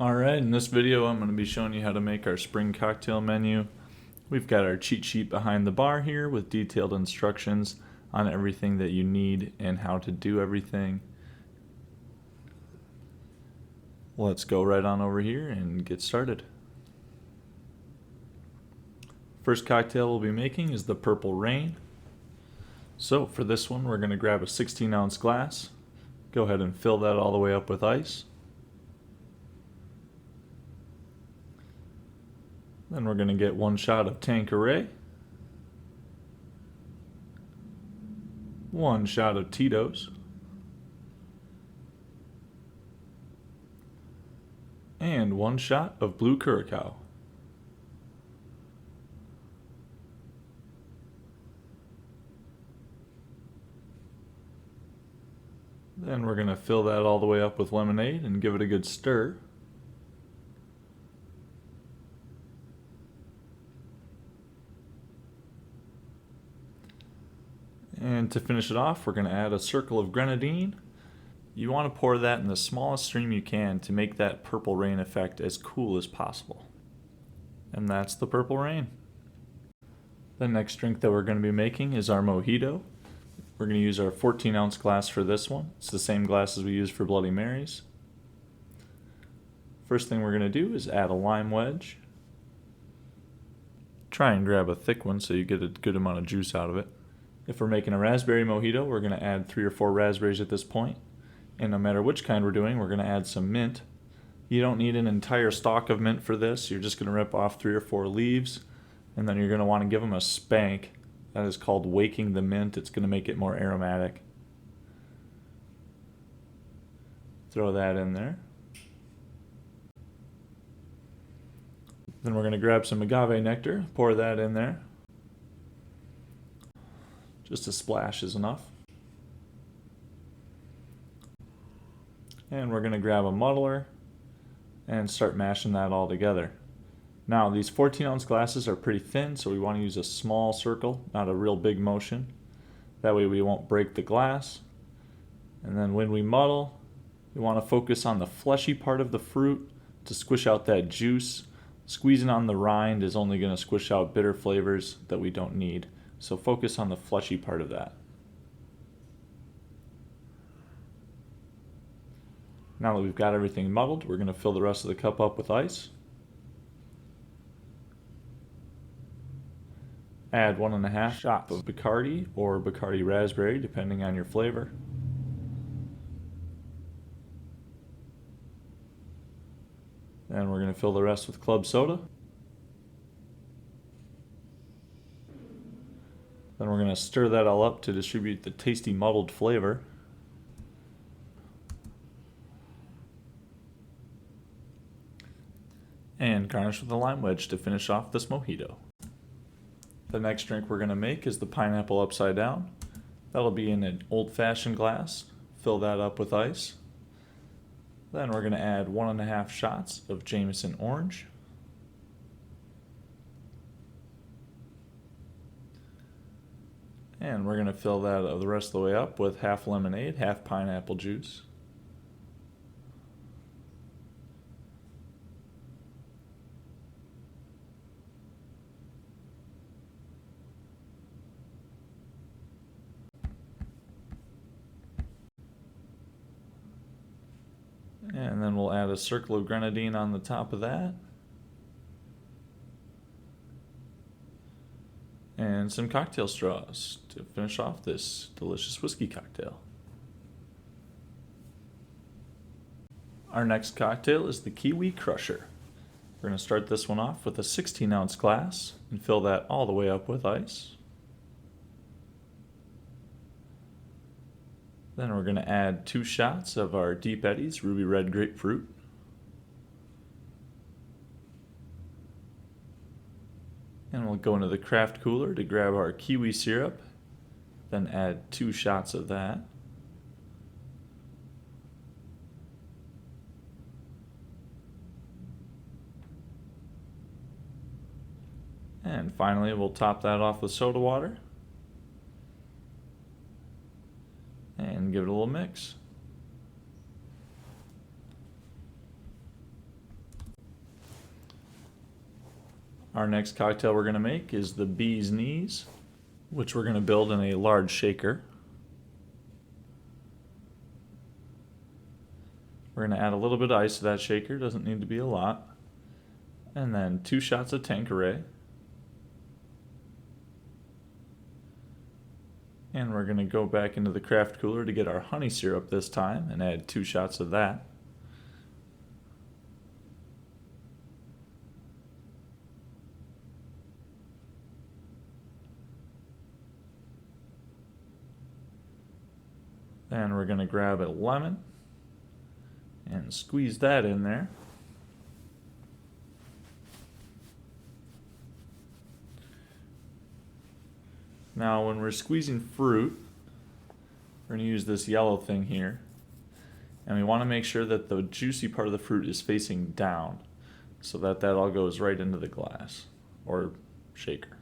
Alright, in this video I'm going to be showing you how to make our spring cocktail menu. We've got our cheat sheet behind the bar here with detailed instructions on everything that you need and how to do everything. Let's go right on over here and get started. First cocktail we'll be making is the Purple Rain. So for this one we're going to grab a 16-ounce glass. Go ahead and fill that all the way up with ice. Then we're going to get 1 shot of Tanqueray, 1 shot of Tito's, and 1 shot of Blue Curacao. Then we're going to fill that all the way up with lemonade and give it a good stir. And to finish it off, we're going to add a circle of grenadine. You want to pour that in the smallest stream you can to make that Purple Rain effect as cool as possible. And that's the Purple Rain. The next drink that we're going to be making is our Mojito. We're going to use our 14-ounce glass for this one. It's the same glass as we use for Bloody Marys. First thing we're going to do is add a lime wedge. Try and grab a thick one so you get a good amount of juice out of it. If we're making a raspberry mojito, we're going to add 3 or 4 raspberries at this point. And no matter which kind we're doing, we're going to add some mint. You don't need an entire stalk of mint for this. You're just going to rip off 3 or 4 leaves, and then you're going to want to give them a spank. That is called waking the mint. It's going to make it more aromatic. Throw that in there. Then we're going to grab some agave nectar, pour that in there. Just a splash is enough. And we're going to grab a muddler and start mashing that all together. Now these 14-ounce glasses are pretty thin, so we want to use a small circle, not a real big motion. That way we won't break the glass. And then when we muddle, we want to focus on the fleshy part of the fruit to squish out that juice. Squeezing on the rind is only going to squish out bitter flavors that we don't need. So focus on the fleshy part of that. Now that we've got everything muddled, we're going to fill the rest of the cup up with ice. Add 1.5 shots of Bacardi or Bacardi Raspberry, depending on your flavor. And we're going to fill the rest with club soda. Then we're going to stir that all up to distribute the tasty muddled flavor. And garnish with a lime wedge to finish off this mojito. The next drink we're going to make is the pineapple upside down. That'll be in an old-fashioned glass. Fill that up with ice. Then we're going to add 1.5 shots of Jameson orange. And we're going to fill that the rest of the way up with half lemonade, half pineapple juice. And then we'll add a circle of grenadine on the top of that. And some cocktail straws to finish off this delicious whiskey cocktail. Our next cocktail is the Kiwi Krusher. We're going to start this one off with a 16-ounce glass and fill that all the way up with ice. Then we're going to add 2 shots of our Deep Eddies Ruby Red Grapefruit. And we'll go into the craft cooler to grab our kiwi syrup, then add 2 shots of that. And finally, we'll top that off with soda water and give it a little mix. Our next cocktail we're going to make is the Bee's Knees, which we're going to build in a large shaker. We're going to add a little bit of ice to that shaker, doesn't need to be a lot. And then 2 shots of Tanqueray. And we're going to go back into the craft cooler to get our honey syrup this time and add 2 shots of that. Then we're going to grab a lemon and squeeze that in there. Now when we're squeezing fruit, we're going to use this yellow thing here. And we want to make sure that the juicy part of the fruit is facing down so that that all goes right into the glass or shaker.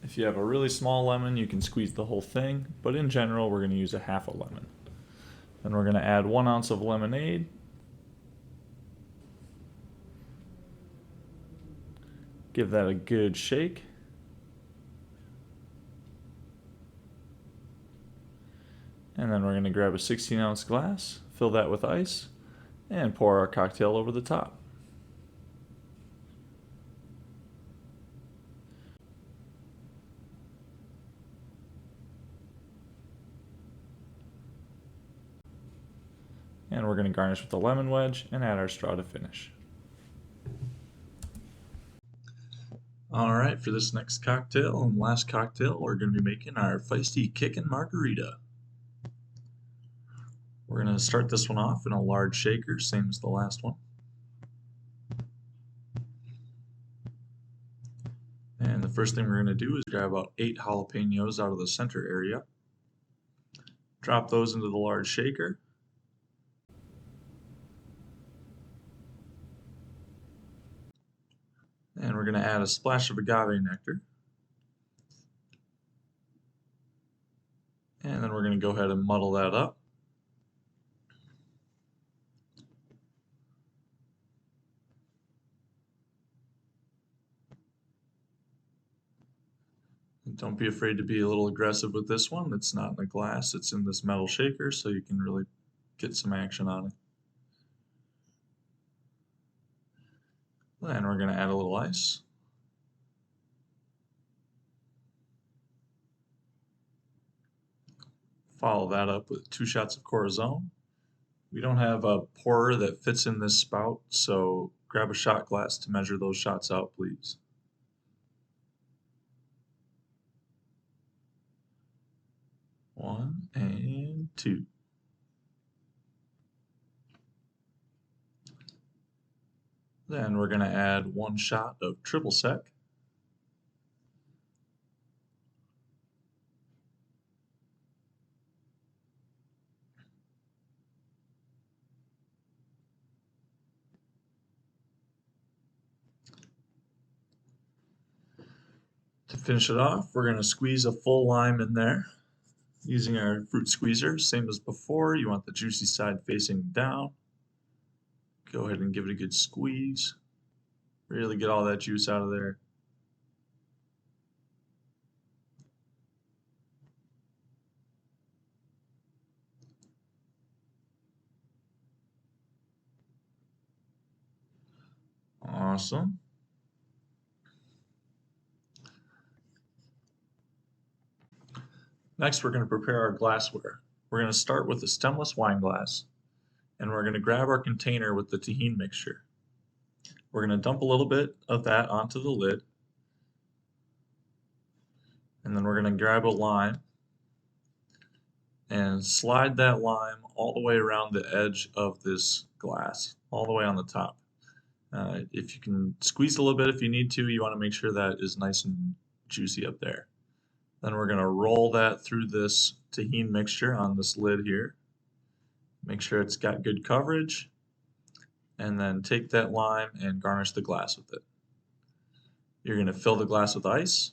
If you have a really small lemon, you can squeeze the whole thing, but in general, we're going to use a half a lemon. Then we're going to add 1 ounce of lemonade. Give that a good shake. And then we're going to grab a 16-ounce glass, fill that with ice, and pour our cocktail over the top. And we're going to garnish with a lemon wedge and add our straw to finish. Alright, for this next cocktail and last cocktail, we're going to be making our feisty Kickin Margarita. We're going to start this one off in a large shaker, same as the last one. And the first thing we're going to do is grab about 8 jalapenos out of the center area. Drop those into the large shaker. And we're going to add a splash of agave nectar. And then we're going to go ahead and muddle that up. And don't be afraid to be a little aggressive with this one. It's not in a glass, it's in this metal shaker, so you can really get some action on it. Then we're going to add a little ice. Follow that up with 2 shots of Corazon. We don't have a pourer that fits in this spout, so grab a shot glass to measure those shots out, please. One and 2. Then we're going to add 1 shot of triple sec. To finish it off, we're going to squeeze a full lime in there using our fruit squeezer. Same as before, you want the juicy side facing down. Go ahead and give it a good squeeze. Really get all that juice out of there. Awesome. Next, we're going to prepare our glassware. We're going to start with a stemless wine glass, and we're going to grab our container with the tahini mixture. We're going to dump a little bit of that onto the lid, and then we're going to grab a lime and slide that lime all the way around the edge of this glass, all the way on the top. If you can squeeze a little bit if you need to, you want to make sure that is nice and juicy up there. Then we're going to roll that through this tahini mixture on this lid here. Make sure it's got good coverage. And then take that lime and garnish the glass with it. You're going to fill the glass with ice.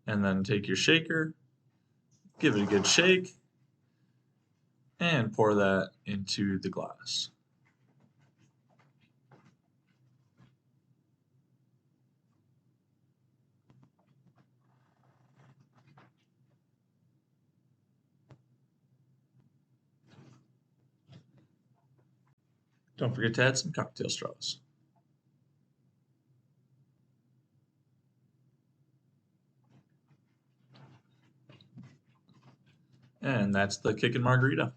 And then take your shaker, give it a good shake. and pour that into the glass. Don't forget to add some cocktail straws. And that's the Kickin Margarita.